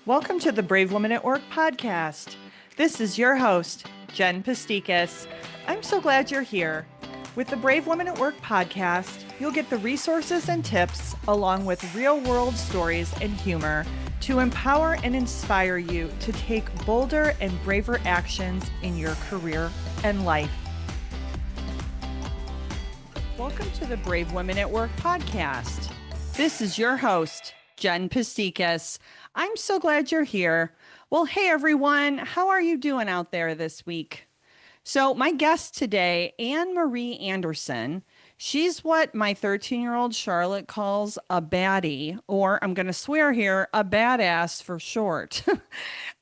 Welcome to the Brave Woman at Work podcast. This is your host, Jen Pastikas. I'm so glad you're here. With the Brave Woman at Work podcast, you'll get the resources and tips along with real-world stories and humor to empower and inspire you to take bolder and braver actions in your career and life. Welcome to the Brave Women at Work podcast. This is your host, Jen Pastikas. I'm so glad you're here. Well, hey everyone, how are you doing out there this week? So my guest today, Anne Marie Anderson, she's what my 13-year-old Charlotte calls a baddie, or I'm going to swear here, a badass for short.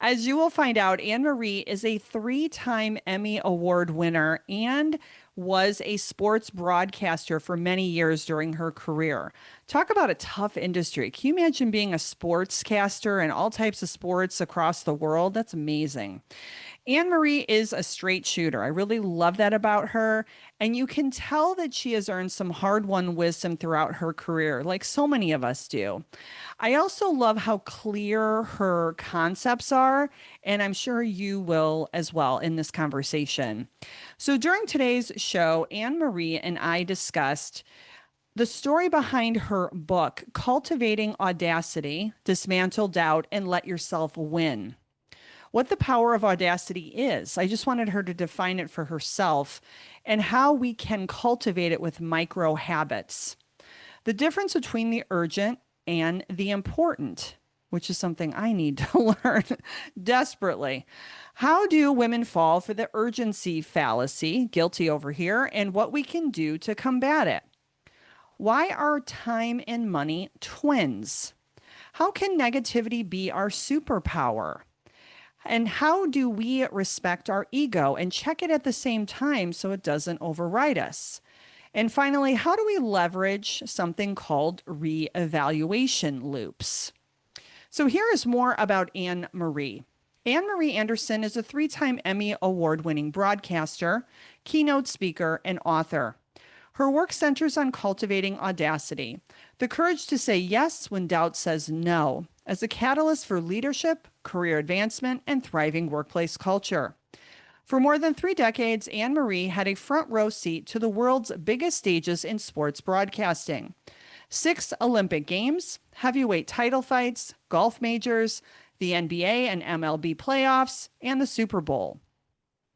As you will find out, Anne Marie is a 3-time Emmy Award winner and was a sports broadcaster for many years during her career. Talk about a tough industry. Can you imagine being a sportscaster in all types of sports across the world? That's amazing. Anne Marie is a straight shooter. I really love that about her. And you can tell that she has earned some hard-won wisdom throughout her career, like so many of us do. I also love how clear her concepts are, and I'm sure you will as well in this conversation. So during today's show, Anne Marie and I discussed the story behind her book, Cultivating Audacity, Dismantle Doubt, and Let Yourself Win. What the power of audacity is. I just wanted her to define it for herself and how we can cultivate it with micro habits. The difference between the urgent and the important, which is something I need to learn desperately. How do women fall for the urgency fallacy, guilty over here, and what we can do to combat it? Why are time and money twins? How can negativity be our superpower? And how do we respect our ego and check it at the same time so it doesn't override us? And finally, how do we leverage something called reevaluation loops? So here is more about Anne Marie. Anne Marie Anderson is a 3-time Emmy Award-winning broadcaster, keynote speaker, and author. Her work centers on cultivating audacity, the courage to say yes when doubt says no, as a catalyst for leadership, career advancement, and thriving workplace culture. For more than 3 decades, Anne Marie had a front row seat to the world's biggest stages in sports broadcasting. 6 Olympic Games, heavyweight title fights, golf majors, the NBA and MLB playoffs, and the Super Bowl.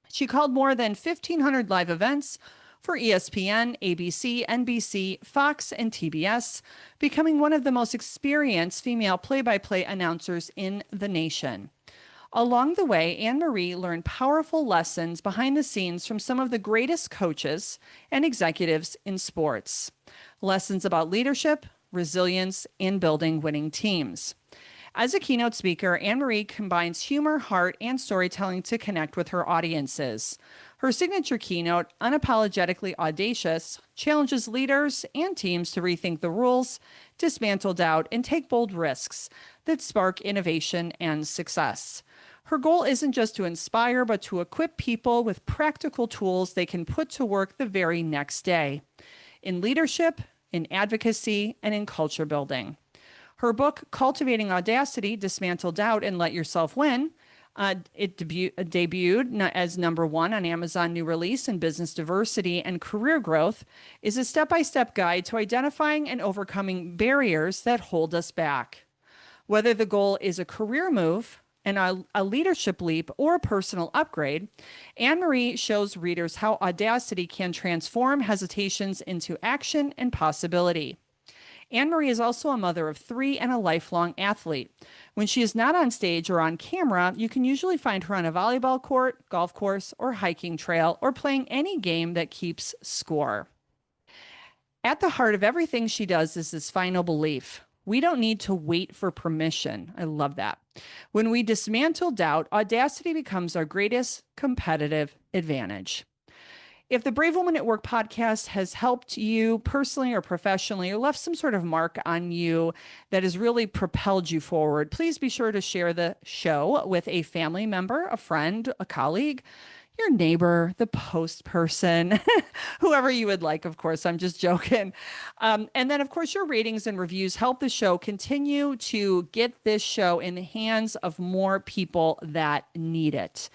She called more than 1,500 live events for ESPN, ABC, NBC, Fox, and TBS, becoming one of the most experienced female play-by-play announcers in the nation. Along the way, Anne Marie learned powerful lessons behind the scenes from some of the greatest coaches and executives in sports. Lessons about leadership, resilience, and building winning teams. As a keynote speaker, Anne Marie combines humor, heart, and storytelling to connect with her audiences. Her signature keynote, Unapologetically Audacious, challenges leaders and teams to rethink the rules, dismantle doubt, and take bold risks that spark innovation and success. Her goal isn't just to inspire, but to equip people with practical tools they can put to work the very next day, in leadership, in advocacy, and in culture building. Her book, Cultivating Audacity, Dismantle Doubt, and Let Yourself Win, it debuted as #1 on Amazon New Release in Business Diversity and Career Growth, is a step-by-step guide to identifying and overcoming barriers that hold us back. Whether the goal is a career move, a leadership leap, or a personal upgrade, Anne Marie shows readers how audacity can transform hesitations into action and possibility. Anne Marie is also a mother of 3 and a lifelong athlete. When she is not on stage or on camera, you can usually find her on a volleyball court, golf course, or hiking trail, or playing any game that keeps score. At the heart of everything she does is this final belief: we don't need to wait for permission. I love that. When we dismantle doubt, audacity becomes our greatest competitive advantage. If the Brave Woman at Work podcast has helped you personally or professionally, or left some sort of mark on you that has really propelled you forward, please be sure to share the show with a family member, a friend, a colleague. your neighbor, the post person, whoever you would like, of course. I'm just joking. And then, of course, your ratings and reviews help the show continue to get this show in the hands of more people that need it.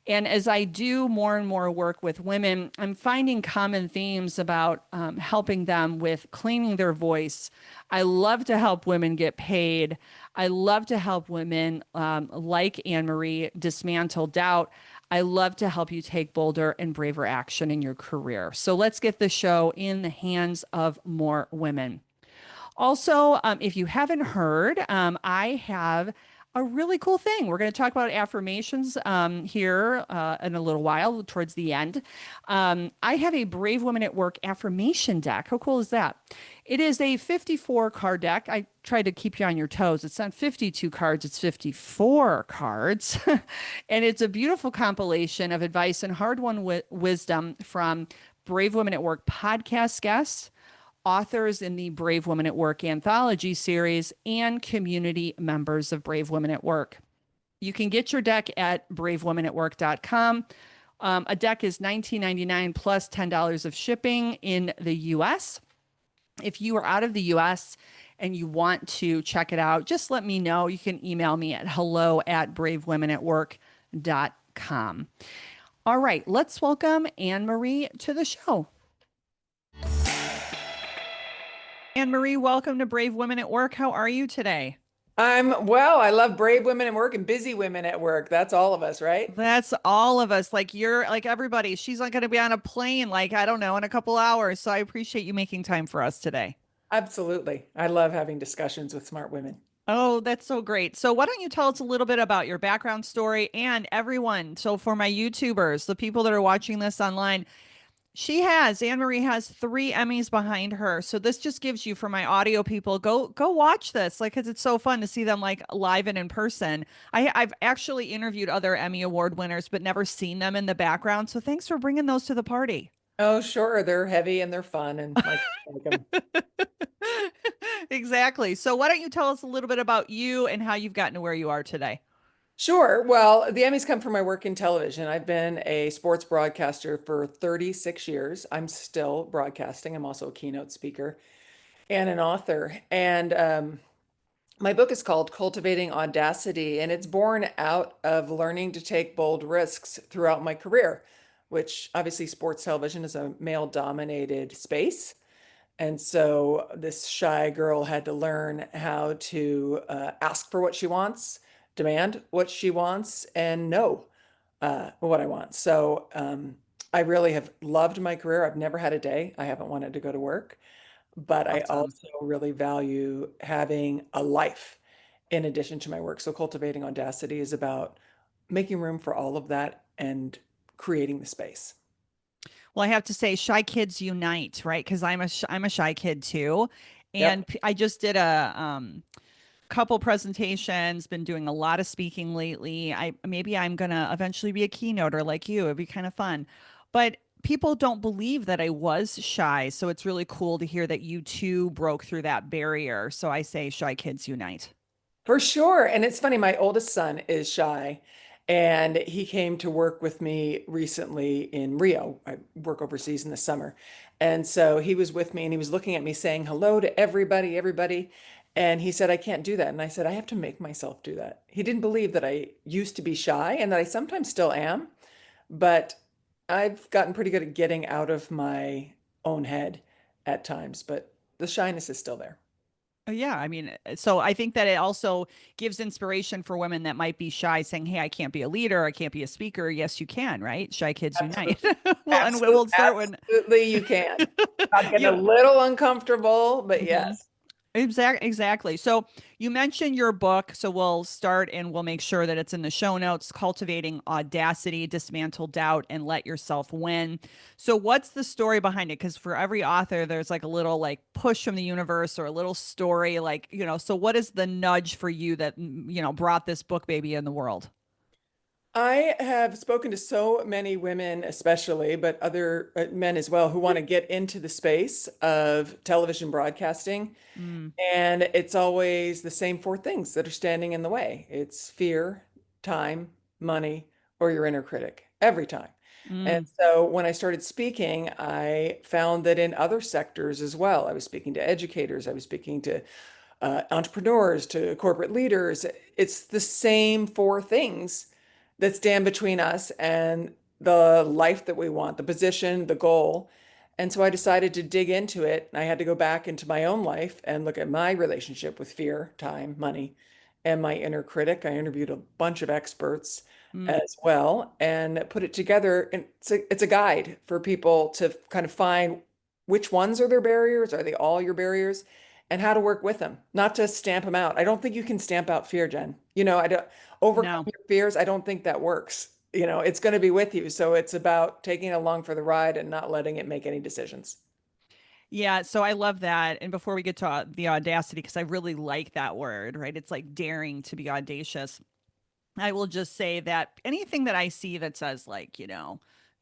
And as I do more and more work with women, I'm finding common themes about helping them with claiming their voice. I love to help women get paid. I love to help women like Anne Marie dismantle doubt. I love to help you take bolder and braver action in your career. So let's get the show in the hands of more women. Also, if you haven't heard, I have a really cool thing. We're going to talk about affirmations here in a little while, towards the end. I have a Brave Women at Work affirmation deck. How cool is that? It is a 54 card deck. I tried to keep you on your toes. It's not 52 cards, it's 54 cards. And it's a beautiful compilation of advice and hard won wisdom from Brave Women at Work podcast guests, authors in the Brave Women at Work anthology series, and community members of Brave Women at Work. You can get your deck at bravewomenatwork.com. A deck is $19.99 plus $10 of shipping in the US. If you are out of the US and you want to check it out, just let me know. You can email me at hello@bravewomenatwork.com. All right, let's welcome Anne Marie to the show. Anne Marie, welcome to Brave Women at Work. How are you today? I'm well. I love brave women at work and busy women at work. That's all of us, right? That's all of us. Like you're like everybody. She's not going to be on a plane, like, I don't know, in a couple hours. So I appreciate you making time for us today. Absolutely. I love having discussions with smart women. Oh, that's so great. So why don't you tell us a little bit about your background story and everyone. So for my YouTubers, the people that are watching this online, Anne Marie has 3 Emmys behind her. So this just gives you, for my audio people, go watch this, like, because it's so fun to see them like live and in person. I've actually interviewed other Emmy Award winners, but never seen them in the background. So thanks for bringing those to the party. Oh, sure. They're heavy and they're fun and my kids like them. Exactly. So why don't you tell us a little bit about you and how you've gotten to where you are today? Sure. Well, the Emmys come from my work in television. I've been a sports broadcaster for 36 years. I'm still broadcasting. I'm also a keynote speaker and an author. And my book is called Cultivating Audacity, and it's born out of learning to take bold risks throughout my career, which obviously sports television is a male-dominated space. And so this shy girl had to learn how to ask for what she wants, demand what she wants, and know what I want. So I really have loved my career. I've never had a day I haven't wanted to go to work, but I Awesome. also really value having a life in addition to my work. So cultivating audacity is about making room for all of that and creating the space. Well, I have to say, shy kids unite, right? Because I'm a shy kid too, and Yep, I just did a couple presentations. Been doing a lot of speaking lately. I'm gonna eventually be a keynoter like you. It'd be kind of fun, but people don't believe that I was shy. So it's really cool to hear that you too broke through that barrier. So I say, shy kids unite. for sure. And it's funny, my oldest son is shy, and he came to work with me recently in Rio. I work overseas in the summer. And so he was with me and he was looking at me saying hello to everybody, everybody. And he said, I can't do that. And I said, I have to make myself do that. He didn't believe that I used to be shy and that I sometimes still am, but I've gotten pretty good at getting out of my own head at times, but the shyness is still there. Yeah, I mean, so I think that it also gives inspiration for women that might be shy, saying, "Hey, I can't be a leader, I can't be a speaker." Yes, you can, right? Shy kids unite. Absolutely. Well, and we'll start when, Absolutely, you can. I'm getting a you. little uncomfortable, but Mhm. yes. Exactly. So you mentioned your book, so we'll start and we'll make sure that it's in the show notes. Cultivating Audacity, Dismantle Doubt, and Let Yourself Win. So what's the story behind it? Because for every author, there's like a little like push from the universe or a little story, like, so what is the nudge for you that brought this book baby in the world? I have spoken to so many women, especially, but other men as well, who want to get into the space of television broadcasting. Mm. And it's always the same four things that are standing in the way. It's fear, time, money, or your inner critic every time. And Mm, so when I started speaking, I found that in other sectors as well, I was speaking to educators, I was speaking to entrepreneurs, to corporate leaders. It's the same four things that stand between us and the life that we want, the position, the goal. And so I decided to dig into it. I had to go back into my own life and look at my relationship with fear, time, money, and my inner critic. I interviewed a bunch of experts mm. as well and put it together. And it's a guide for people to kind of find which ones are their barriers. Are they all your barriers? And how to work with them, not to stamp them out. I don't think you can stamp out fear, Jen. I don't overcome No. your fears. I don't think that works. It's going to be with you. So it's about taking it along for the ride and not letting it make any decisions. Yeah, so I love that. And before we get to the audacity, because I really like that word, right? It's like daring to be audacious. I will just say that anything that I see that says, like,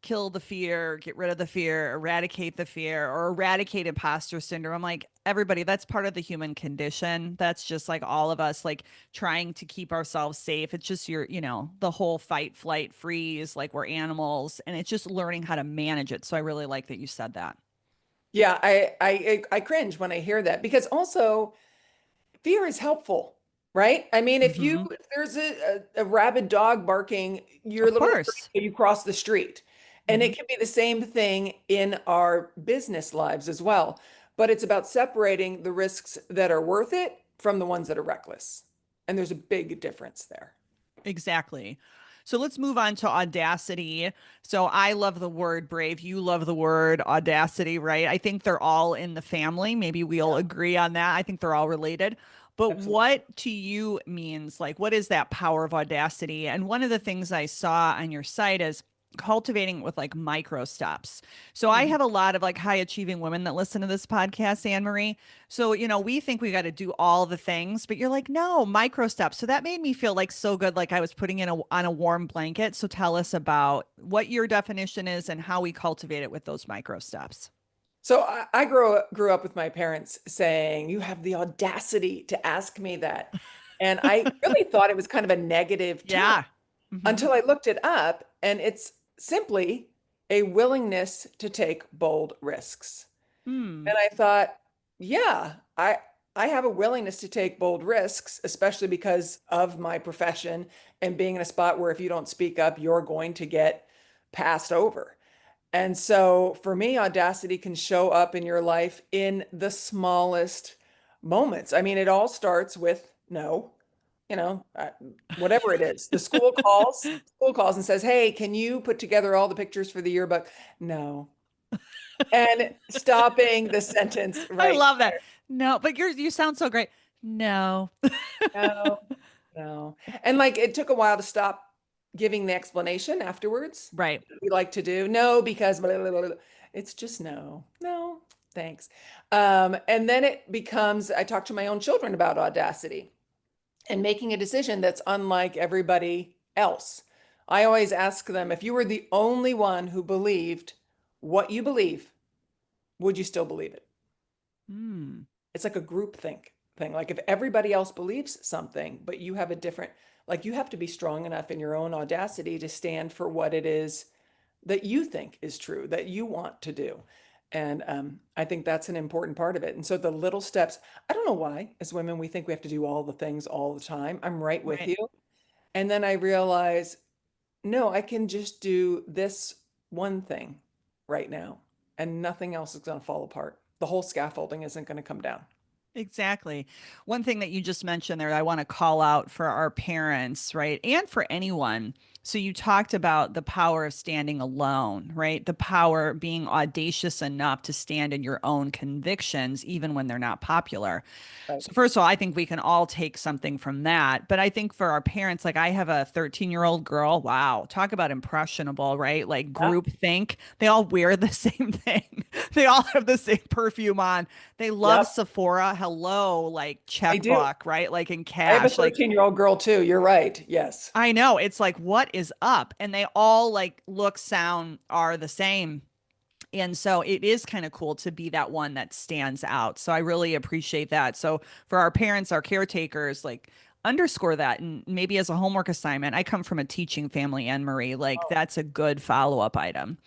kill the fear, get rid of the fear, eradicate the fear, or eradicate imposter syndrome, I'm like, everybody, that's part of the human condition. That's just like all of us, like trying to keep ourselves safe. It's just the whole fight, flight, freeze, like we're animals, and it's just learning how to manage it. So I really like that you said that. Yeah, I cringe when I hear that because also fear is helpful, right? I mean, Hmm. if there's a rabid dog barking, you're a Of little afraid course. when you cross the street. And Hmm. it can be the same thing in our business lives as well. But it's about separating the risks that are worth it from the ones that are reckless. And there's a big difference there. Exactly. So let's move on to audacity. So I love the word brave. You love the word audacity, right? I think they're all in the family. Maybe we'll Yeah, agree on that. I think they're all related. But absolutely. what to you means like, what is that power of audacity? And one of the things I saw on your site is cultivating with like micro steps. So I Mhm. have a lot of like high achieving women that listen to this podcast, Anne Marie. So, we think we got to do all the things, but you're like, no, micro steps. So that made me feel like so good, like I was putting in on a warm blanket. So tell us about what your definition is and how we cultivate it with those micro steps. So I grew up with my parents saying, "You have the audacity to ask me that." And I really thought it was kind of a negative term Yeah. Hmm. until I looked it up, and it's simply a willingness to take bold risks. Hmm. And I thought, yeah, I have a willingness to take bold risks, especially because of my profession and being in a spot where if you don't speak up, you're going to get passed over. And so for me, audacity can show up in your life in the smallest moments. I mean, it all starts with no, you know, uh, whatever it is. The school calls and says, "Hey, can you put together all the pictures for the yearbook?" No. And stopping the sentence I right love that. No, but you sound so great. No. there. No, no. And like it took a while to stop giving the explanation afterwards. Right. We like to do no because blah, blah, blah, blah. It's just no, no, thanks. And then it becomes I talk to my own children about audacity and making a decision that's unlike everybody else. I always ask them if you were the only one who believed what you believe, would you still believe it? Hmm. It's like a group think thing. Like if everybody else believes something, but you have a different, like you have to be strong enough in your own audacity to stand for what it is that you think is true, that you want to do. And I think that's an important part of it. And so the little steps, I don't know why, as women, we think we have to do all the things all the time. I'm right with Right. you. And then I realize, no, I can just do this one thing right now, and nothing else is going to fall apart. The whole scaffolding isn't going to come down. Exactly. One thing that you just mentioned there, I want to call out for our parents, right? And for anyone. So you talked about the power of standing alone, right? The power of being audacious enough to stand in your own convictions, even when they're not popular. Right. So first of all, I think we can all take something from that. But I think for our parents, like I have a 13-year-old girl. Wow. Talk about impressionable, right? Like Yeah, group think. They all wear the same thing. They all have the same perfume on. They love yep, Sephora. Hello, like I do. checkbook, right? Like in I have a cash. Like 13-year-old girl too. You're right. Yes. I know. It's like, what is up? And they all like look, sound, are the same. And so it is kind of cool to be that one that stands out. So I really appreciate that. So for our parents, our caretakers, like underscore that. And maybe as a homework assignment, I come from a teaching family, Anne Marie, like Oh, that's a good follow-up item.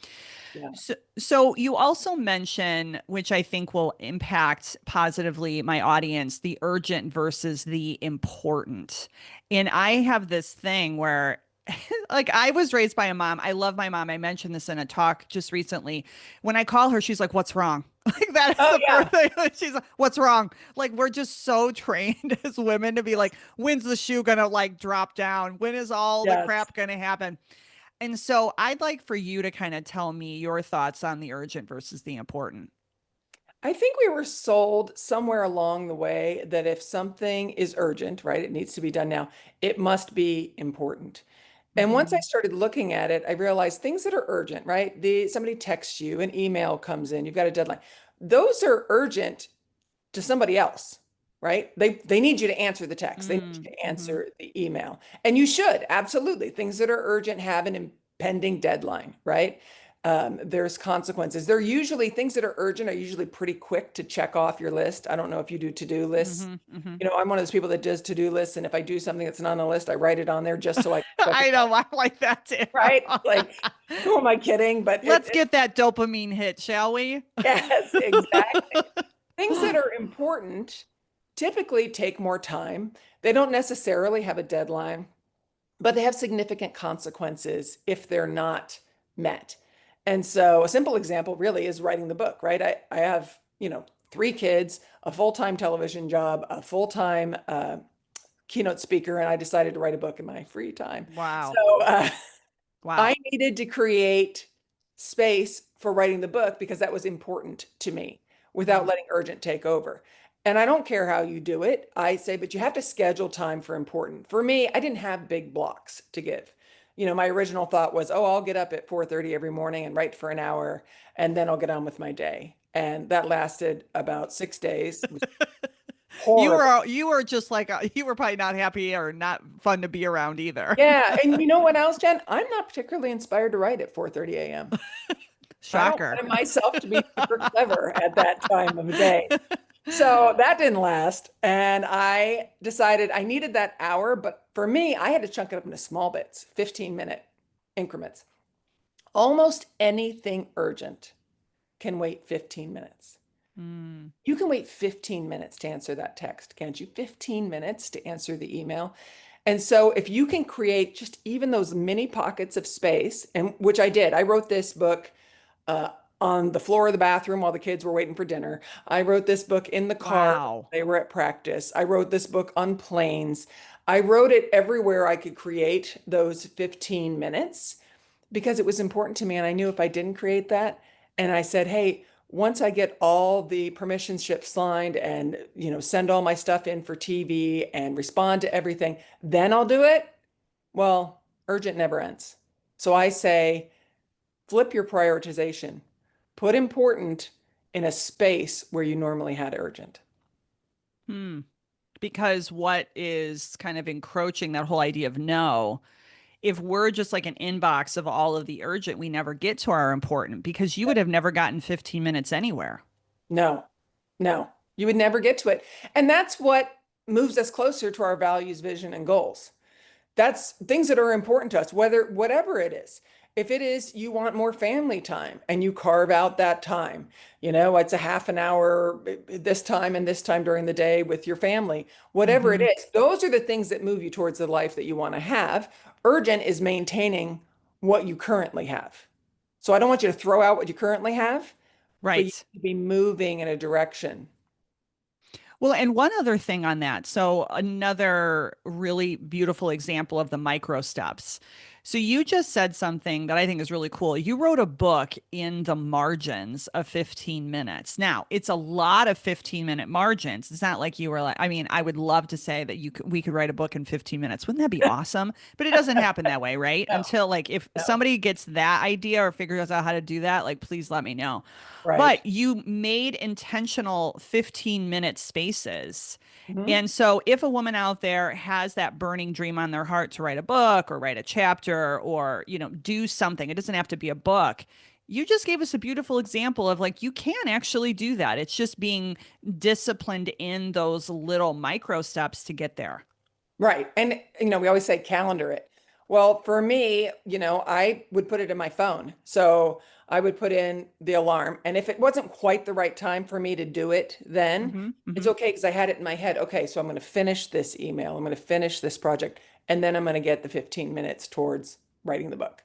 yeah. So you also mention, which I think will impact positively my audience, the urgent versus the important. And I have this thing where like I was raised by a mom. I love my mom. I mentioned this in a talk just recently. When I call her, she's like, "What's wrong?" Like that is Oh, the first yeah. thing. She's like, "What's wrong?" Like we're just so trained as women to be like, "When's the shoe gonna like drop down? When is all the Yes. crap gonna happen?" And so I'd like for you to kind of tell me your thoughts on the urgent versus the important. I think we were sold somewhere along the way that if something is urgent, right, it needs to be done now, it must be important. And once I Hmm. started looking at it, I realized things that are urgent, right? Somebody texts you, an email comes in, you've got a deadline. Those are urgent to somebody else, right? They need you to answer the text. They need you to Mm-hmm. answer the email. And you should, absolutely. Things that are urgent have an impending deadline, right? There's consequences. They're usually things that are urgent are usually pretty quick to check off your list. I don't know if you do to-do lists. Mm-hmm. Mm-hmm. You know, I'm one of those people that does to-do lists, and if I do something that's not on the list, I write it on there just so I can check it I off, know, I like that too. right? Like, who am I kidding? But Let's get that dopamine hit, shall we? yes, exactly. Things that are important typically take more time. They don't necessarily have a deadline, but they have significant consequences if they're not met. And so a simple example really is writing the book, right? I have, three kids, a full-time television job, a full-time keynote speaker, and I decided to write a book in my free time. Wow. So Wow. I needed to create space for writing the book because that was important to me without Mm. letting urgent take over. And I don't care how you do it. I say, but you have to schedule time for important. For me, I didn't have big blocks to give. My original thought was, oh, I'll get up at 4:30 every morning and write for an hour, and then I'll get on with my day. And that lasted about 6 days. It was horrible. You were just like you were probably not happy or not fun to be around either. Yeah. And you know what else, Jen? I'm not particularly inspired to write at 4:30 a.m. I don't Shocker. find myself to be super clever at that time of day. So that didn't last. And I decided I needed that hour. But for me, I had to chunk it up into small bits, 15-minute increments. Almost anything urgent can wait 15 minutes. Mm. You can wait 15 minutes to answer that text, can't you? 15 minutes to answer the email. And so if you can create just even those mini pockets of space, and which I did, I wrote this book uh, on the floor of the bathroom while the kids were waiting for dinner. I wrote this book in the car when Wow. they were at practice. I wrote this book on planes. I wrote it everywhere I could create those 15 minutes because it was important to me. And I knew if I didn't create that, and I said, hey, once I get all the permission slips signed and send all my stuff in for TV and respond to everything, then I'll do it. Well, urgent never ends. So I say, flip your prioritization. Put important in a space where you normally had urgent. Hmm. Because what is kind of encroaching that whole idea of no, if we're just like an inbox of all of the urgent, we never get to our important because you would have never gotten 15 minutes anywhere. No, no, you would never get to it. And that's what moves us closer to our values, vision, and goals. That's things that are important to us, whatever it is. If it is you want more family time and you carve out that time, it's a half an hour this time and this time during the day with your family, whatever it Hmm. is, those are the things that move you towards the life that you want to have. Urgent is maintaining what you currently have. So I don't want you to throw out what you currently have, but you Right. need to be moving in a direction. Well, and one other thing on that. So, another really beautiful example of the micro steps. So, you just said something that I think is really cool. You wrote a book in the margins of 15 minutes. Now, it's a lot of 15-minute margins. It's not like you were like, I mean, I would love to say that we could write a book in 15 minutes. Wouldn't that be awesome? But it doesn't happen that way, right? No, Until like if no, somebody gets that idea or figures out how to do that, like please let me know. right. But you made intentional 15-minute spaces. Mhm. And so if a woman out there has that burning dream on their heart to write a book or write a chapter or, do something, it doesn't have to be a book. You just gave us a beautiful example of like you can actually do that. It's just being disciplined in those little micro steps to get there. Right. And, we always say calendar it. Well, for me, I would put it in my phone. So I would put in the alarm. And if it wasn't quite the right time for me to do it, then Hmm. it's Hmm. okay because I had it in my head. Okay, so I'm going to finish this email. I'm going to finish this project. And then I'm going to get the 15 minutes towards writing the book.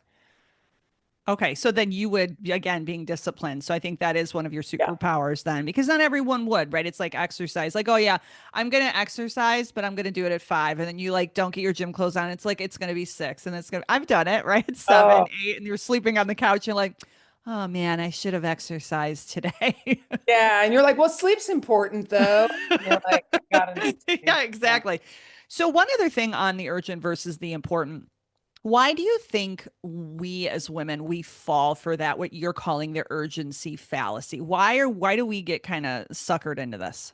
Okay, so then you would, again, being disciplined. So I think that is one of your Yeah. superpowers then, because not everyone would, right? It's like exercise. Like, oh yeah, I'm gonna exercise, but I'm gonna do it at 5, and then you like don't get your gym clothes on. It's like it's gonna be 6, and it's gonna. I've done it, right? It's 7, Oh, 8, and you're sleeping on the couch. You're like, oh man, I should have exercised today. yeah. And you're like, well, sleep's important though. And you're like, I got to do something. Yeah, Yeah. exactly. So one other thing on the urgent versus the important. Why do you think we as women we fall for that what you're calling the urgency fallacy? Why do we get kind of suckered into this?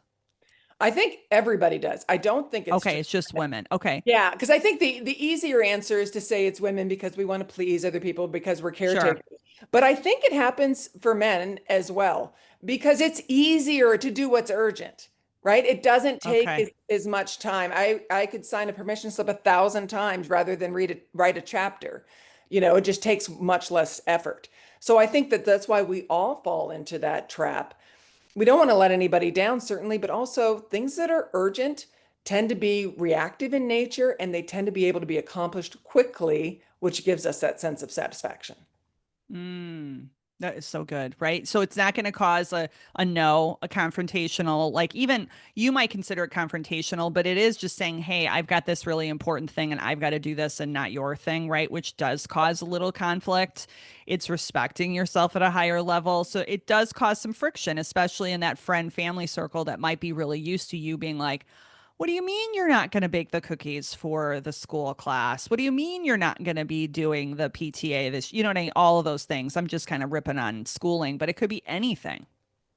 I think everybody does. I don't think it's Okay, just it's just women. Okay. yeah, because I think the easier answer is to say it's women because we want to please other people because we're Sure. caretakers. But I think it happens for men as well because it's easier to do what's urgent, right? It doesn't take Okay. as much time. I could sign a permission slip 1,000 times rather than write a chapter. It just takes much less effort. So I think that that's why we all fall into that trap. We don't want to let anybody down, certainly, but also things that are urgent tend to be reactive in nature and they tend to be able to be accomplished quickly, which gives us that sense of satisfaction. Mm, that is so good, right? So it's not going to cause a no, a confrontational, like even you might consider it confrontational, but it is just saying, "Hey, I've got this really important thing and I've got to do this and not your thing," right? Which does cause a little conflict. It's respecting yourself at a higher level. So it does cause some friction, especially in that friend family circle that might be really used to you being like, what do you mean you're not going to bake the cookies for the school class? What do you mean you're not going to be doing the PTA this, you know what I mean? All of those things. I'm just kind of ripping on schooling, but it could be anything.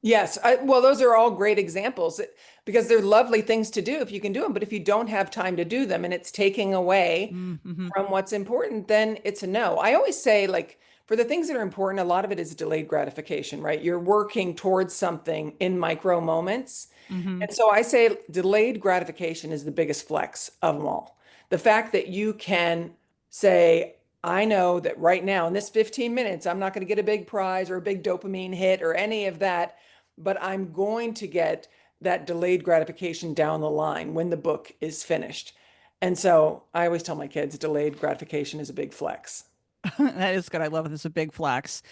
Yes, well, those are all great examples because they're lovely things to do if you can do them. But if you don't have time to do them and it's taking away Mm-hmm. from what's important, then it's a no. I always say, like, for the things that are important, a lot of it is delayed gratification, right? You're working towards something in micro moments. Mm-hmm. And so I say delayed gratification is the biggest flex of them all. The fact that you can say, I know that right now in this 15 minutes, I'm not going to get a big prize or a big dopamine hit or any of that, but I'm going to get that delayed gratification down the line when the book is finished. And so I always tell my kids delayed gratification is a big flex. That is good. I love it. It's a big flex.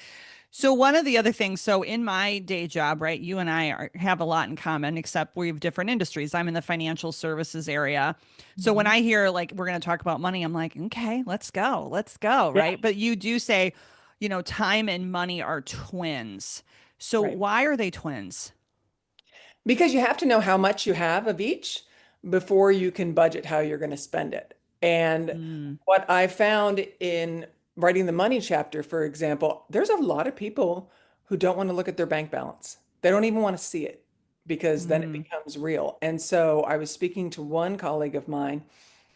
So one of the other things, so in my day job, right, you and have a lot in common, except we have different industries. I'm in the financial services area. So when Mhm. I hear like we're going to talk about money, I'm like, okay, let's go, Yeah, right? But you do say, time and money are twins. So right. why are they twins? Because you have to know how much you have of each before you can budget how you're going to spend it. And Mm, what I found in writing the money chapter, for example, there's a lot of people who don't want to look at their bank balance. They don't even want to see it because then it mm, becomes real. And so I was speaking to one colleague of mine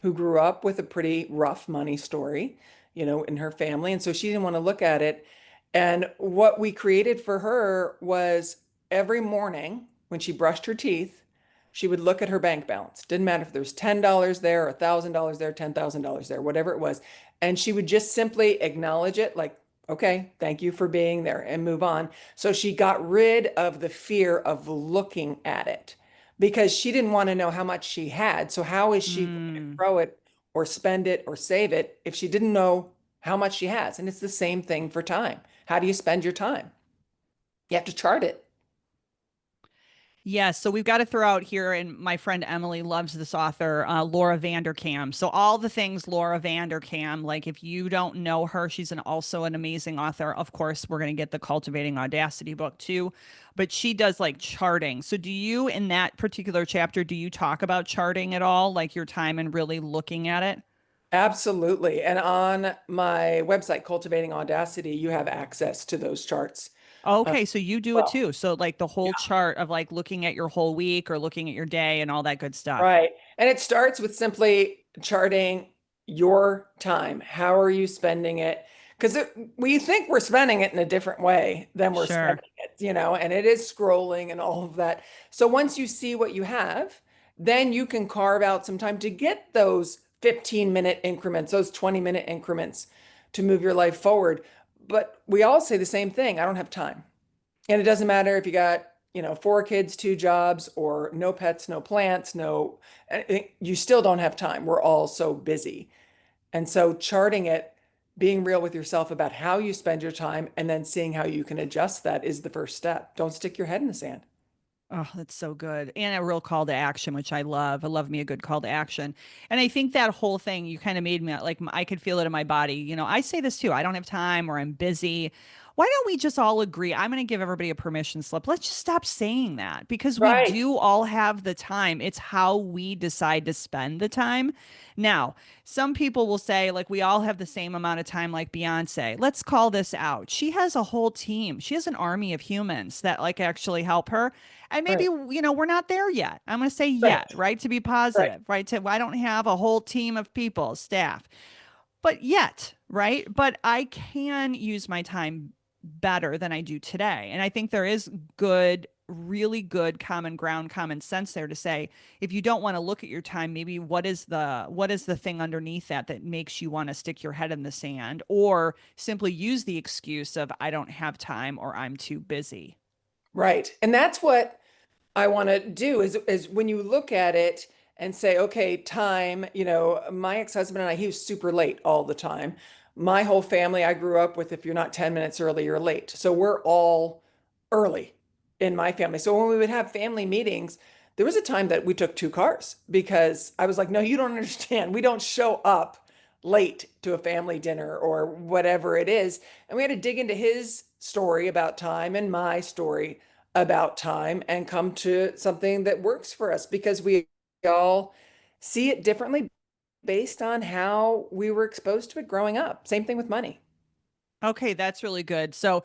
who grew up with a pretty rough money story, in her family. And so she didn't want to look at it. And what we created for her was every morning when she brushed her teeth, she would look at her bank balance. Didn't matter if there was $10 there, $1,000 there, $10,000 there, whatever it was. And she would just simply acknowledge it like, okay, thank you for being there and move on. So she got rid of the fear of looking at it because she didn't want to know how much she had. So how is she going to mm. grow it or spend it or save it if she didn't know how much she has? And it's the same thing for time. How do you spend your time? You have to chart it. Yes, so we've got to throw out here, and my friend Emily loves this author, Laura Vanderkam. So all the things Laura Vanderkam, like if you don't know her, she's also an amazing author. Of course, we're going to get the Cultivating Audacity book too, but she does like charting. So do you, in that particular chapter, do you talk about charting at all, like your time and really looking at it? Absolutely. And on my website, Cultivating Audacity, you have access to those charts. Uh, Okay, so you do it well, too. So like the whole yeah, chart of like looking at your whole week or looking at your day and all that good stuff. right. And it starts with simply charting your time. How are you spending it? Because we think we're spending it in a different way than we're Sure. spending it, and it is scrolling and all of that. So once you see what you have, then you can carve out some time to get those 15-minute increments, those 20-minute increments to move your life forward. But we all say the same thing. I don't have time. And it doesn't matter if you got, 4 kids, 2 jobs, or no pets, no plants, no, you still don't have time. We're all so busy. And so charting it, being real with yourself about how you spend your time, and then seeing how you can adjust that is the first step. Don't stick your head in the sand. Oh, that's so good. And a real call to action, which I love. I love me a good call to action. And I think that whole thing, you kind of made me like, I could feel it in my body. I say this too. I don't have time or I'm busy. Why don't we just all agree? I'm going to give everybody a permission slip. Let's just stop saying that because we Right. do all have the time. It's how we decide to spend the time. Now, some people will say, like, we all have the same amount of time, like Beyonce. Let's call this out. She has a whole team. She has an army of humans that like actually help her. And maybe, Right. we're not there yet. I'm going to say Right. yet, right? To be Right. positive, right? I don't have a whole team of people, staff, but yet, right? But I can use my time better than I do today. And I think there is good, really good common ground, common sense there to say, if you don't want to look at your time, maybe what is the thing underneath that makes you want to stick your head in the sand or simply use the excuse of I don't have time or I'm too busy. Right. And that's what I want to do is when you look at it and say, okay, time, my ex-husband and I, he was super late all the time. My whole family I grew up with, if you're not 10 minutes early, you're late. So we're all early in my family. So when we would have family meetings, there was a time that we took 2 cars because I was like, no, you don't understand. We don't show up late to a family dinner or whatever it is. And we had to dig into his story about time and my story about time and come to something that works for us because we all see it differently based on how we were exposed to it growing up. Same thing with money. Okay, that's really good. So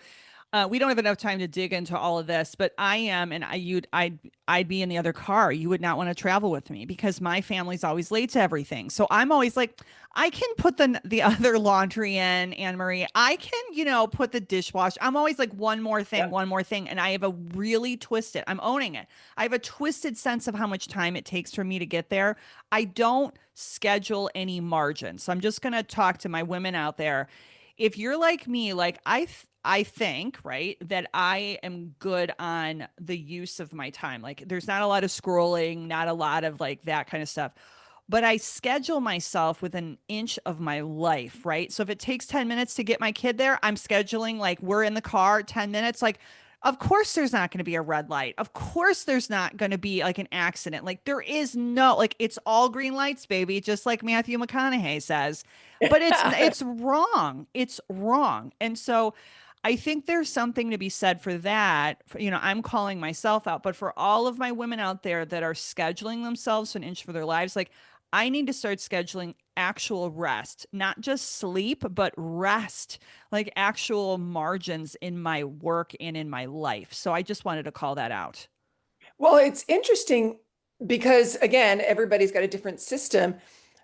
we don't have enough time to dig into all of this, but I am, and I'd be in the other car. You would not want to travel with me because my family's always late to everything. So I'm always like, I can put the other laundry in, Anne Marie. I can, put the dishwasher. I'm always like Yeah. one more thing, and I have a really twisted. I'm owning it. I have a twisted sense of how much time it takes for me to get there. I don't schedule any margin. So I'm just gonna talk to my women out there if you're like me, like I think, right, that I am good on the use of my time. Like there's not a lot of scrolling, not a lot of like that kind of stuff. But I schedule myself with an inch of my life, right? So if it takes 10 minutes to get my kid there, I'm scheduling like we're in the car 10 minutes. Like, of course, there's not going to be a red light. Of course, there's not going to be like an accident. Like, there is no, like, it's all green lights, baby, just like Matthew McConaughey says. But it's wrong. It's wrong. And so I think there's something to be said for that. I'm calling myself out, but for all of my women out there that are scheduling themselves to an inch for their lives, like I need to start scheduling actual rest, not just sleep, but rest, like actual margins in my work and in my life. So I just wanted to call that out. Well, it's interesting because, again, everybody's got a different system.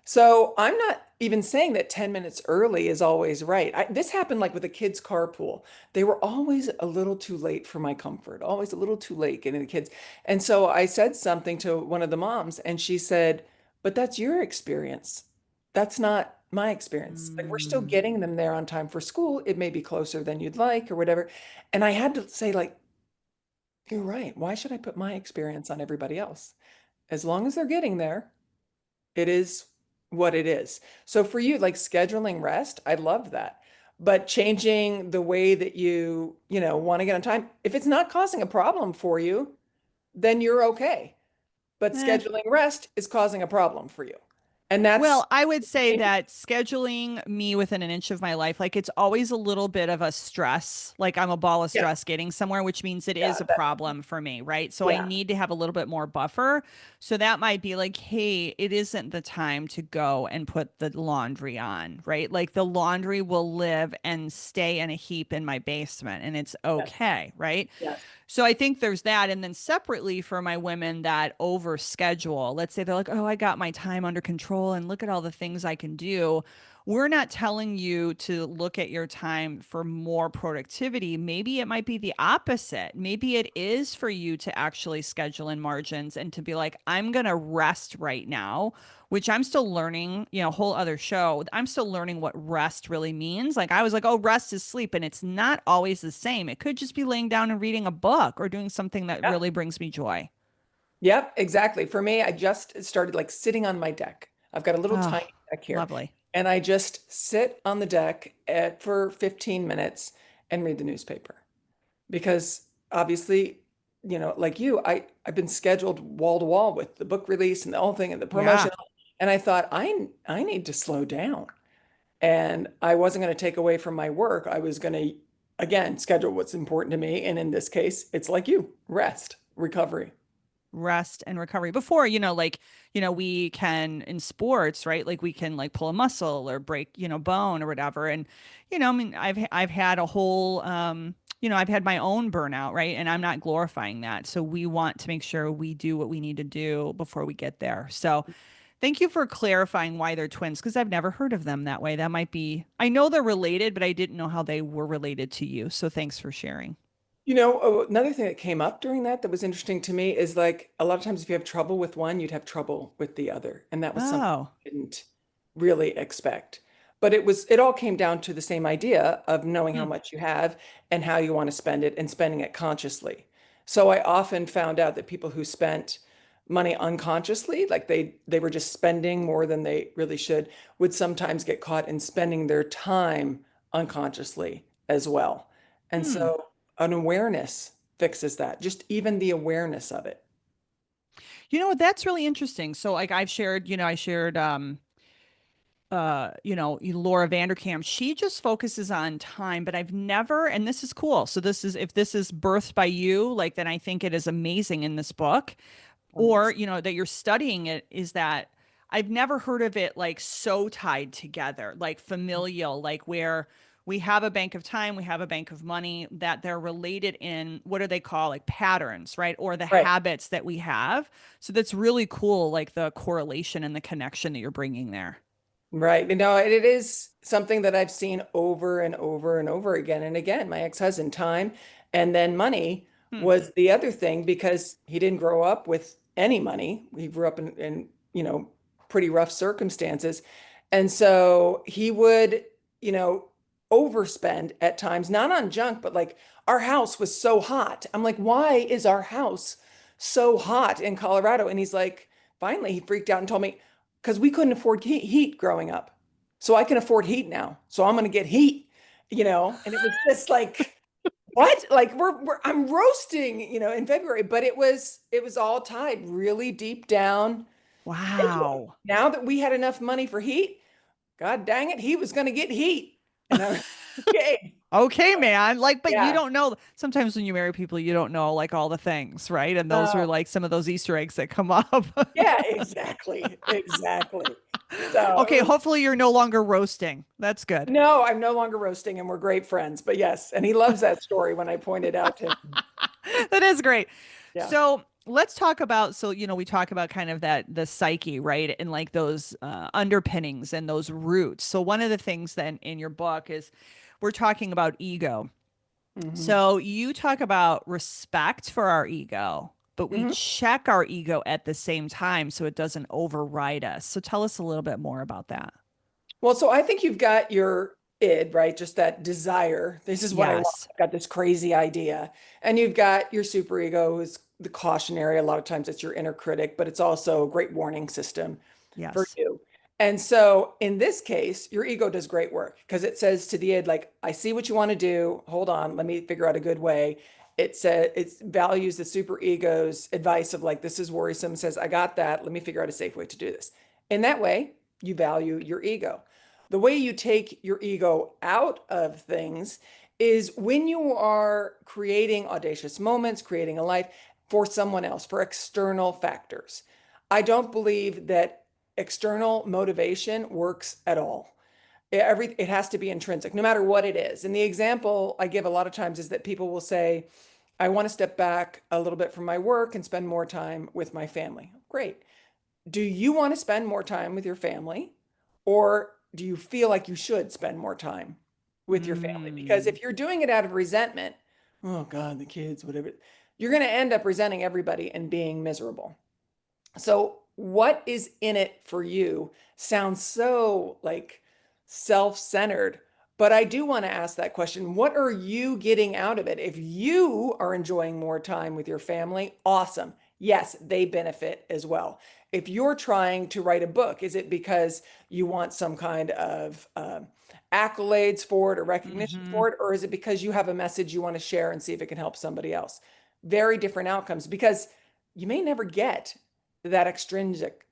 So I'm not even saying that 10 minutes early is always right. This happened like with a kids' carpool. They were always a little too late for my comfort, always a little too late getting the kids. And so I said something to one of the moms, and she said, but that's your experience. That's not my experience. Like, we're still Mm. getting them there on time for school. It may be closer than you'd like or whatever. And I had to say, like, you're right. Why should I put my experience on everybody else? As long as they're getting there, it is what it is. So for you, like scheduling rest, I love that. But changing the way that want to get on time, if it's not causing a problem for you, then you're okay. But Eh, scheduling rest is causing a problem for you. And that's, Well, I would say that scheduling me within an inch of my life, like it's always a little bit of a stress. Like I'm a ball of yeah, stress getting somewhere, which means it is yeah, a problem for me, right? So I yeah, need to have a little bit more buffer. So that might be like, hey, it isn't the time to go and put the laundry on, right? Like the laundry will live and stay in a heap in my basement and it's yes, okay, right? yes, So I think there's that. And then separately for my women that overschedule, let's say they're like, oh, I got my time under control. control and look at all the things I can do. We're not telling you to look at your time for more productivity. Maybe it might be the opposite. Maybe it is for you to actually schedule in margins and to be like, I'm going to rest right now, which I'm still learning, whole other show. I'm still learning what rest really means. Like I was like, oh, rest is sleep. And it's not always the same. It could just be laying down and reading a book or doing something that Yeah. really brings me joy. Yep, exactly. For me, I just started like sitting on my deck. I've got a little Oh, tiny deck here, lovely. and I just sit on the deck for 15 minutes and read the newspaper. Because obviously, like you, I've been scheduled wall to wall with the book release and the whole thing and the Yeah. promotion. And I thought I need to slow down. And I wasn't going to take away from my work. I was going to again schedule what's important to me. And in this case, it's like you, rest, recovery. Rest and recovery before, like, we can in sports, right? Like we can like pull a muscle or break, bone or whatever. And, I mean, I've had a whole, I've had my own burnout, right? And I'm not glorifying that. So we want to make sure we do what we need to do before we get there. So thank you for clarifying why they're twins, because I've never heard of them that way. That might be, I know they're related, but I didn't know how they were related to you. So thanks for sharing. Another thing that came up during that was interesting to me is like a lot of times if you have trouble with one, you'd have trouble with the other. And that was something Oh, I didn't really expect. But it all came down to the same idea of knowing how hmm. much you have and how you want to spend it and spending it consciously. So I often found out that people who spent money unconsciously, like they were just spending more than they really should, would sometimes get caught in spending their time unconsciously as well. And Hmm. so an awareness fixes that, just even the awareness of it. You know what? That's really interesting. So like I shared Laura Vanderkam. She just focuses on time, but I've never, and this is cool. So this is if this is birthed by you, like then I think it is amazing in this book. Oh, Or, nice. that you're studying it is that I've never heard of it like so tied together, like familial, like where we have a bank of time, we have a bank of money, that they're related in what do they call like patterns, right? Or the Right. habits that we have. So that's really cool, like the correlation and the connection that you're bringing there. Right. It is something that I've seen over and over and over again and again. My ex-husband, time and then money Hmm. was the other thing because he didn't grow up with any money. He grew up in pretty rough circumstances. And so he would, you know, overspend at times, not on junk, but like our house was so hot. I'm like, why is our house so hot in Colorado? And he's like, finally, he freaked out and told me, because we couldn't afford heat growing up. So I can afford heat now. So I'm going to get heat. And it was just like, what? Like I'm roasting, in February, but it was all tied really deep down into it. Wow. Now that we had enough money for heat, God dang it, he was going to get heat. And I was okay. Okay, man. Like, but you Yeah. don't know. Sometimes when you marry people, you don't know like all the things, right? And those are Oh, like some of those Easter eggs that come up. yeah, exactly. Exactly. So it Okay, was hopefully you're no longer roasting. That's good. no, I'm no longer roasting and we're great friends. But yes, and he loves that story when I pointed out to him. That is great. Yeah. So let's talk about, so, we talk about kind of that, the psyche, right? And like those underpinnings and those roots. So one of the things then in your book is we're talking about ego. Hmm. So you talk about respect for our ego, but we Hmm. check our ego at the same time so it doesn't override us. So tell us a little bit more about that. Well, so I think you've got your id, right? Just that desire. This is what I want. Yes. I've got this crazy idea. And you've got your superego, who's the cautionary. A lot of times it's your inner critic, but it's also a great warning system for Yes. you. And so in this case, your ego does great work because it says to the id, like, I see what you want to do. Hold on, let me figure out a good way. It values the superego's advice of like, this is worrisome, says, I got that. Let me figure out a safe way to do this. In that way, you value your ego. The way you take your ego out of things is when you are creating audacious moments, creating a life for someone else, for external factors. I don't believe that external motivation works at all. It has to be intrinsic, no matter what it is. And the example I give a lot of times is that people will say, I want to step back a little bit from my work and spend more time with my family. Great. do you want to spend more time with your family, or do you feel like you should spend more time with your family? Because Mm. if you're doing it out of resentment, oh God, the kids, whatever, you're going to end up resenting everybody and being miserable. So, what is in it for you sounds so like self-centered, but I do want to ask that question. What are you getting out of it? If you are enjoying more time with your family, awesome. Yes, they benefit as well. If you're trying to write a book, is it because you want some kind of accolades for it or recognition Hmm. for it, or is it because you have a message you want to share and see if it can help somebody else? Very different outcomes because you may never get that extrinsic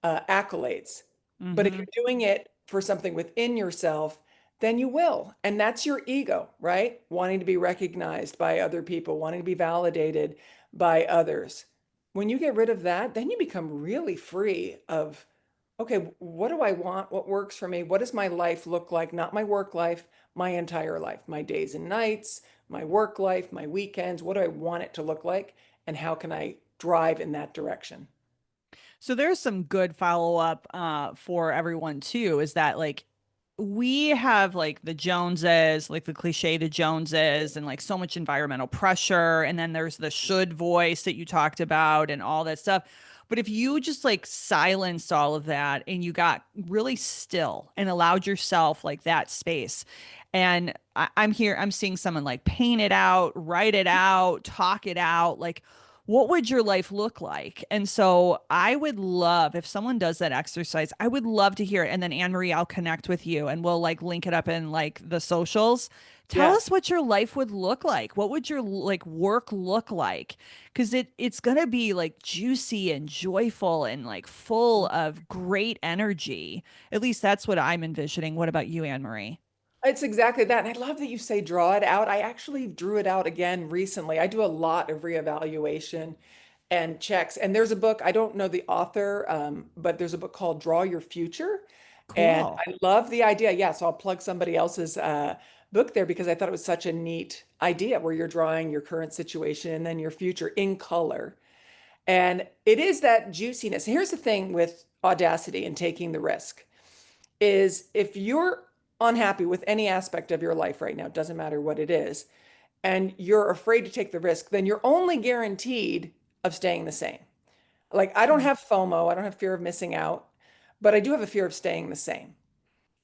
accolades. But if Hmm. you're doing it for something within yourself, then you will. And that's your ego, right? Wanting to be recognized by other people, wanting to be validated by others. When you get rid of that, then you become really free of, okay, what do I want? What works for me? What does my life look like? Not my work life, my entire life, my days and nights, my work life, my weekends. What do I want it to look like? And how can I drive in that direction? So there's some good follow up for everyone too. Is that like we have like the Joneses, like the cliche the Joneses, and like so much environmental pressure, and then there's the should voice that you talked about, and all that stuff. But if you just like silenced all of that and you got really still and allowed yourself like that space, and I'm here, I'm seeing someone like paint it out, write it out, talk it out, like what would your life look like? And so I would love if someone does that exercise, I would love to hear it. And then Anne Marie, I'll connect with you and we'll like link it up in like the socials. Tell us Yes. what your life would look like. What would your like work look like? Because it's gonna be like juicy and joyful and like full of great energy. At least that's what I'm envisioning. What about you, Anne Marie? It's exactly that. And I love that you say draw it out. I actually drew it out again recently. I do a lot of reevaluation and checks. And there's a book, I don't know the author, but there's a book called Draw Your Future. And Cool. I love the idea. Yeah, so I'll plug somebody else's book there because I thought it was such a neat idea where you're drawing your current situation and then your future in color. And it is that juiciness. Here's the thing with audacity and taking the risk is if you're unhappy with any aspect of your life right now, it doesn't matter what it is, and you're afraid to take the risk, then you're only guaranteed of staying the same. Like I don't have FOMO, I don't have fear of missing out, but I do have a fear of staying the same.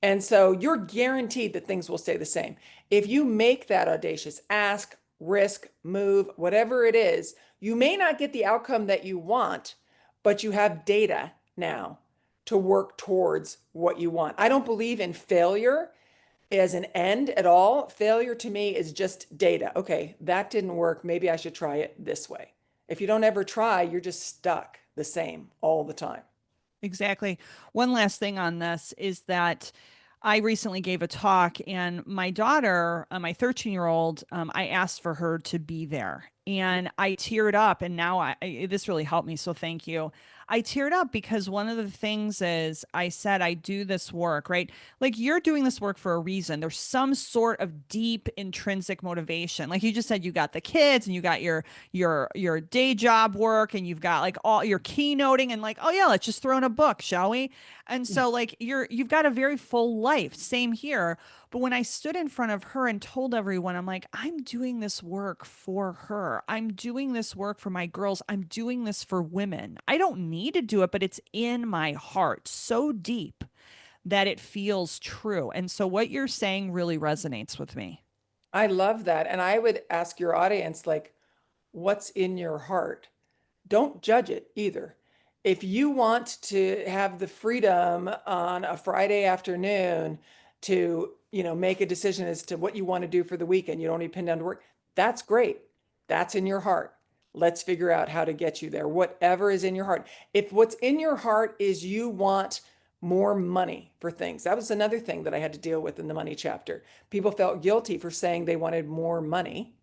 And so you're guaranteed that things will stay the same. If you make that audacious ask, risk, move, whatever it is, you may not get the outcome that you want, but you have data now to work towards what you want. I don't believe in failure as an end at all. Failure to me is just data. Okay, that didn't work. Maybe I should try it this way. If you don't ever try, you're just stuck the same all the time. Exactly. One last thing on this is that I recently gave a talk, and my daughter, my 13-year-old, I asked for her to be there. And I teared up, and now this really helped me. So thank you. I teared up because one of the things is I said, I do this work, right? Like you're doing this work for a reason. There's some sort of deep intrinsic motivation. Like you just said, you got the kids and you got your day job work and you've got like all your keynoting and like, oh yeah, let's just throw in a book, shall we? And so like you've got a very full life. Same here. But when I stood in front of her and told everyone, I'm like, I'm doing this work for her. I'm doing this work for my girls. I'm doing this for women. I don't need to do it, but it's in my heart so deep that it feels true. And so what you're saying really resonates with me. I love that. And I would ask your audience, like, what's in your heart? Don't judge it either. If you want to have the freedom on a Friday afternoon to, make a decision as to what you want to do for the weekend, you don't need to pin down to work, that's great. That's in your heart. Let's figure out how to get you there. Whatever is in your heart. If what's in your heart is you want more money for things, that was another thing that I had to deal with in the money chapter. People felt guilty for saying they wanted more money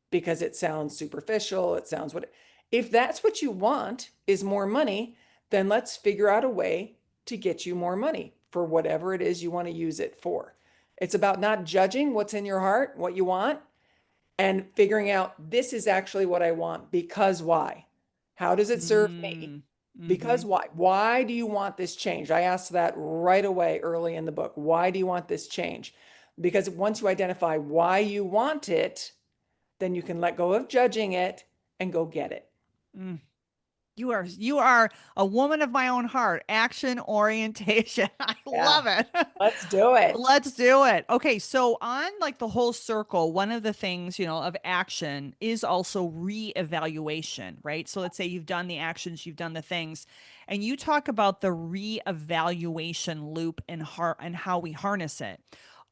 because it sounds superficial. It sounds what, if that's what you want is more money, then let's figure out a way to get you more money for whatever it is you want to use it for. It's about not judging what's in your heart, what you want, and figuring out this is actually what I want because why? How does it serve me? Mm. Because Hmm. why? Why do you want this change? I asked that right away early in the book. Why do you want this change? Because once you identify why you want it, then you can let go of judging it and go get it. Mm. You are a woman of my own heart. Action orientation. I Yeah, love it. let's do it. Let's do it. Okay, so on like the whole circle, one of the things, of action is also reevaluation, right? So let's say you've done the actions, you've done the things, and you talk about the reevaluation loop and how we harness it.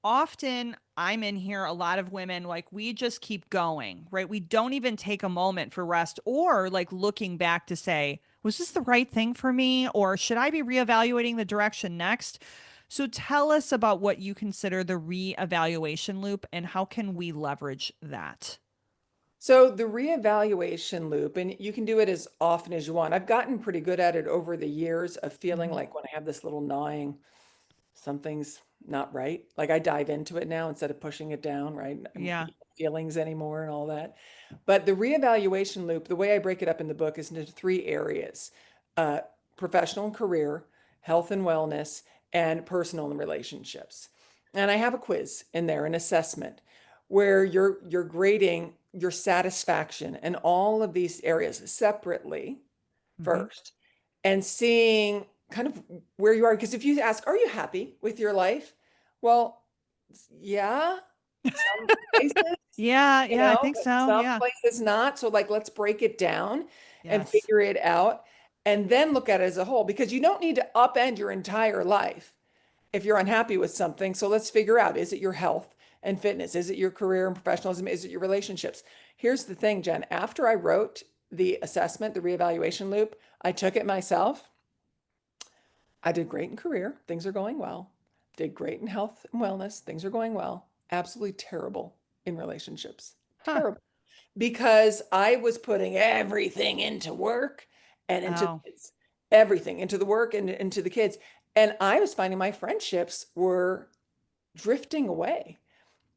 Often I'm in here, a lot of women, like we just keep going, right? We don't even take a moment for rest or like looking back to say, was this the right thing for me? Or should I be reevaluating the direction next? So tell us about what you consider the reevaluation loop and how can we leverage that? So the reevaluation loop, and you can do it as often as you want. I've gotten pretty good at it over the years of feeling Hmm. like when I have this little gnawing, something's not right. Like I dive into it now instead of pushing it down, right? I'm Yeah. feelings anymore and all that. But the reevaluation loop, the way I break it up in the book is into three areas: uh, professional and career, health and wellness, and personal and relationships. And I have a quiz in there, an assessment, where you're grading your satisfaction in all of these areas separately Hmm. first and seeing kind of where you are. Because if you ask, are you happy with your life? Well, yeah, some places, Yeah. Yeah. I think but so. some Yeah. places not. So, like, let's break it down and Yes. figure it out and then look at it as a whole because you don't need to upend your entire life if you're unhappy with something. So, let's figure out, is it your health and fitness? Is it your career and professionalism? Is it your relationships? Here's the thing, Jen. After I wrote the assessment, the reevaluation loop, I took it myself. I did great in career. Things are going well. Did great in health and wellness. Things are going well. Absolutely terrible in relationships. Huh. Terrible. Because I was putting everything into work and into Oh. the kids, everything into the work and into the kids. And I was finding my friendships were drifting away.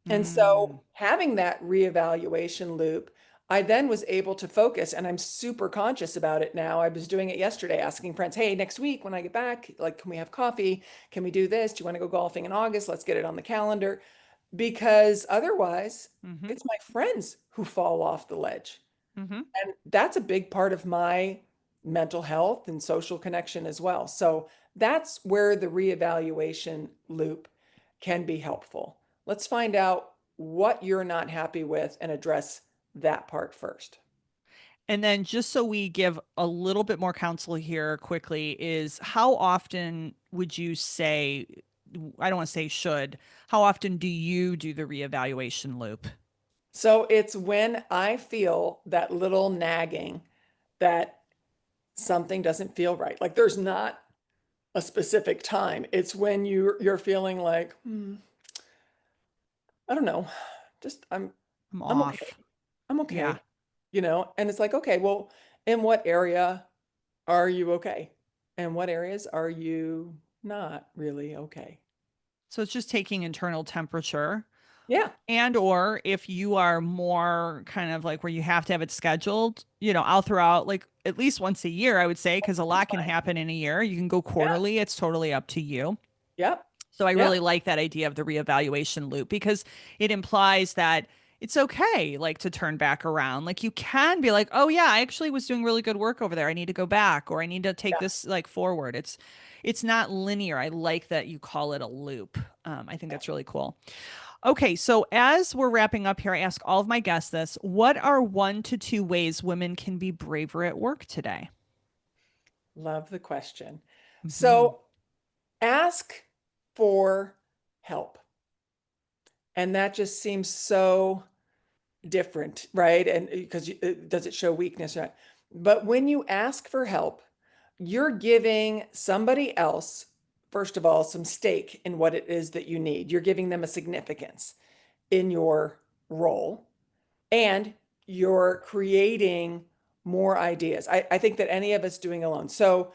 And Mm. so having that reevaluation loop, I then was able to focus, and I'm super conscious about it now. I was doing it yesterday, asking friends, hey, next week when I get back, like, can we have coffee? Can we do this? Do you want to go golfing in August? Let's get it on the calendar. Because otherwise, Hmm. it's my friends who fall off the ledge. Hmm. And that's a big part of my mental health and social connection as well. So that's where the reevaluation loop can be helpful. Let's find out what you're not happy with and address that part first. And then just so we give a little bit more counsel here quickly is how often would you say, I don't want to say should, how often do you do the reevaluation loop? So it's when I feel that little nagging that something doesn't feel right. Like there's not a specific time. It's when you're feeling like, I don't know, just I'm I'm okay. off. I'm Yeah. okay. And it's like, okay, well, in what area are you okay? And what areas are you not really okay? So it's just taking internal temperature. Yeah, And or if you are more kind of like where you have to have it scheduled, I'll throw out like at least once a year, I would say, because a that's lot can fine. happen in a year. You can go Yeah, quarterly. It's totally up to you. yep, So I yeah, really like that idea of the reevaluation loop because it implies that it's okay like to turn back around. Like you can be like, "Oh yeah, I actually was doing really good work over there. I need to go back or I need to take yeah. this like forward." It's not linear. I like that you call it a loop. I think that's really cool. Okay, so as we're wrapping up here, I ask all of my guests this. What are 1 to 2 ways women can be braver at work today? Love the question. Hmm. So ask for help. And that just seems so different, right? And because does it show weakness? Right? But when you ask for help, you're giving somebody else, first of all, some stake in what it is that you need. You're giving them a significance in your role, and you're creating more ideas. I think that any of us doing alone. So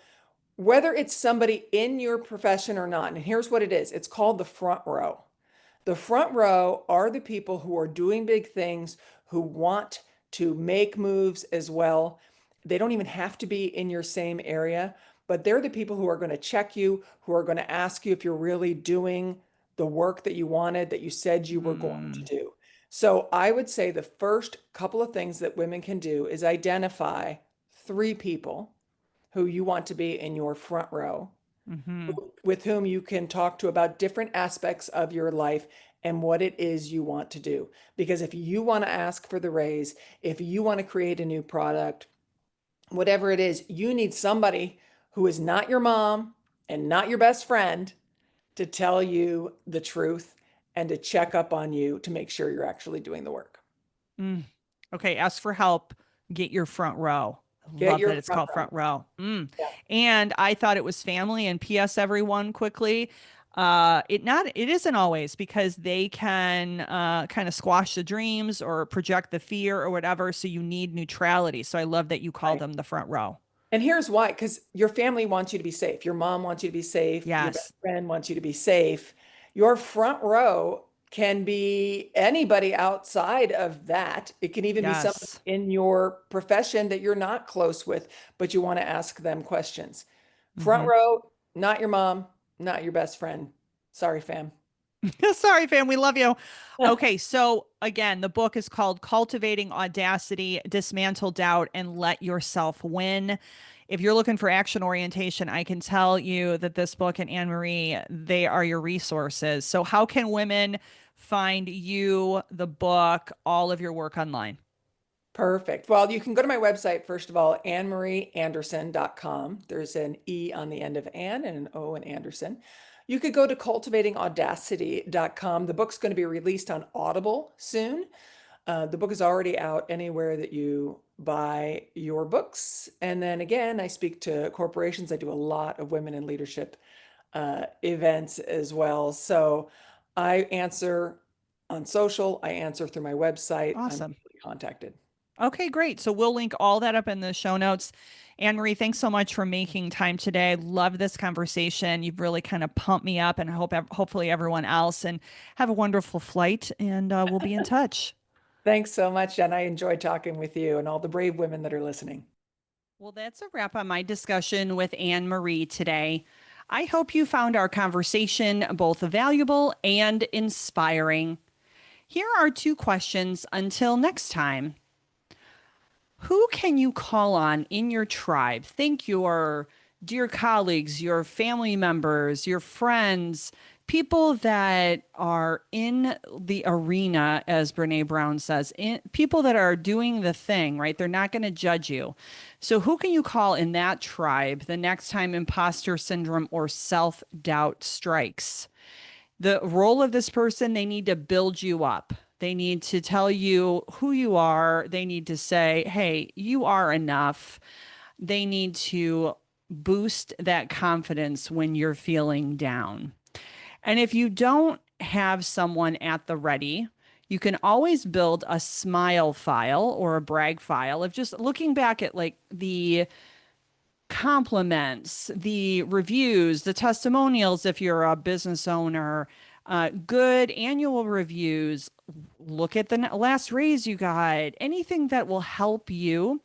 whether it's somebody in your profession or not, and here's what it is, it's called the front row. The front row are the people who are doing big things, who want to make moves as well. They don't even have to be in your same area, but they're the people who are going to check you, who are going to ask you if you're really doing the work that you wanted, that you said you were going to Mm, do. So I would say the first couple of things that women can do is identify 3 people who you want to be in your front row, hmm with whom you can talk to about different aspects of your life and what it is you want to do. Because if you want to ask for the raise, if you want to create a new product, whatever it is, you need somebody who is not your mom and not your best friend to tell you the truth and to check up on you to make sure you're actually doing the work. Mm. Okay, ask for help. Get your front row. I Get love your that it's front called row. front row. Mm. Yeah. And I thought it was family. And P.S. Everyone, quickly, it isn't always, because they can kind of squash the dreams or project the fear or whatever. So you need neutrality. So I love that you call Right. them the front row. And here's why, because your family wants you to be safe. Your mom wants you to be safe. Your best Yes, friend wants you to be safe. Your front row can be anybody outside of that. It can even be somebody yes. in your profession that you're not close with, but you want to ask them questions. Front hmm row, not your mom, not your best friend. Sorry, fam. Sorry, fam. We love you. Okay, so again, the book is called Cultivating Audacity, Dismantle Doubt, and Let Yourself Win. If you're looking for action orientation, I can tell you that this book and Anne Marie, they are your resources. So, how can women find you, the book, all of your work online? Perfect. Well, you can go to my website, first of all, annemarieanderson.com. There's an E on the end of Anne and an O in Anderson. You could go to cultivatingaudacity.com. The book's going to be released on Audible soon. The book is already out anywhere that you buy your books. And then again, I speak to corporations. I do a lot of women in leadership events as well. So I answer on social, I answer through my website. I'm Awesome. easily contacted. Okay, great. So we'll link all that up in the show notes. Anne Marie, thanks so much for making time today. Love this conversation. You've really kind of pumped me up, and hopefully everyone else. And have a wonderful flight. And we'll be in touch. Thanks so much, Jen. I enjoyed talking with you and all the brave women that are listening. Well, that's a wrap on my discussion with Anne Marie today. I hope you found our conversation both valuable and inspiring. Here are 2 questions until next time. Who can you call on in your tribe? Think your dear colleagues, your family members, your friends, people that are in the arena, as Brene Brown says, people that are doing the thing, right? They're not going to judge you. So, who can you call in that tribe the next time imposter syndrome or self doubt strikes? The role of this person, they need to build you up. They need to tell you who you are. They need to say, hey, you are enough. They need to boost that confidence when you're feeling down. And if you don't have someone at the ready, you can always build a smile file or a brag file of just looking back at like the compliments, the reviews, the testimonials, if you're a business owner, good annual reviews, look at the last raise you got, anything that will help you.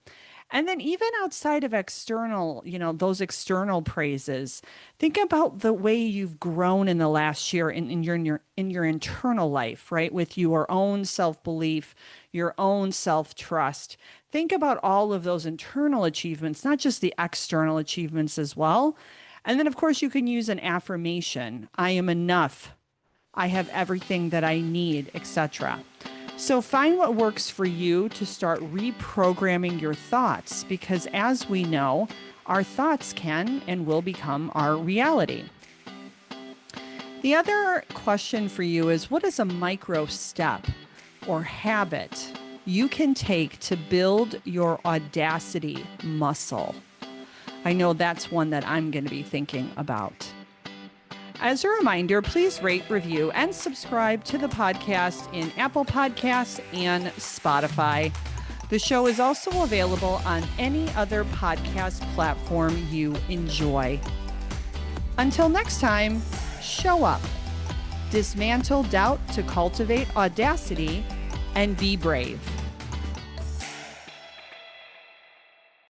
And then even outside of external, those external praises, think about the way you've grown in the last year in your internal life, right? With your own self-belief, your own self-trust. Think about all of those internal achievements, not just the external achievements as well. And then of course you can use an affirmation. I am enough. I have everything that I need, etc. So find what works for you to start reprogramming your thoughts, because as we know, our thoughts can and will become our reality. The other question for you is, what is a micro step or habit you can take to build your audacity muscle? I know that's one that I'm going to be thinking about. As a reminder, please rate, review, and subscribe to the podcast in Apple Podcasts and Spotify. The show is also available on any other podcast platform you enjoy. Until next time, show up, dismantle doubt to cultivate audacity, and be brave.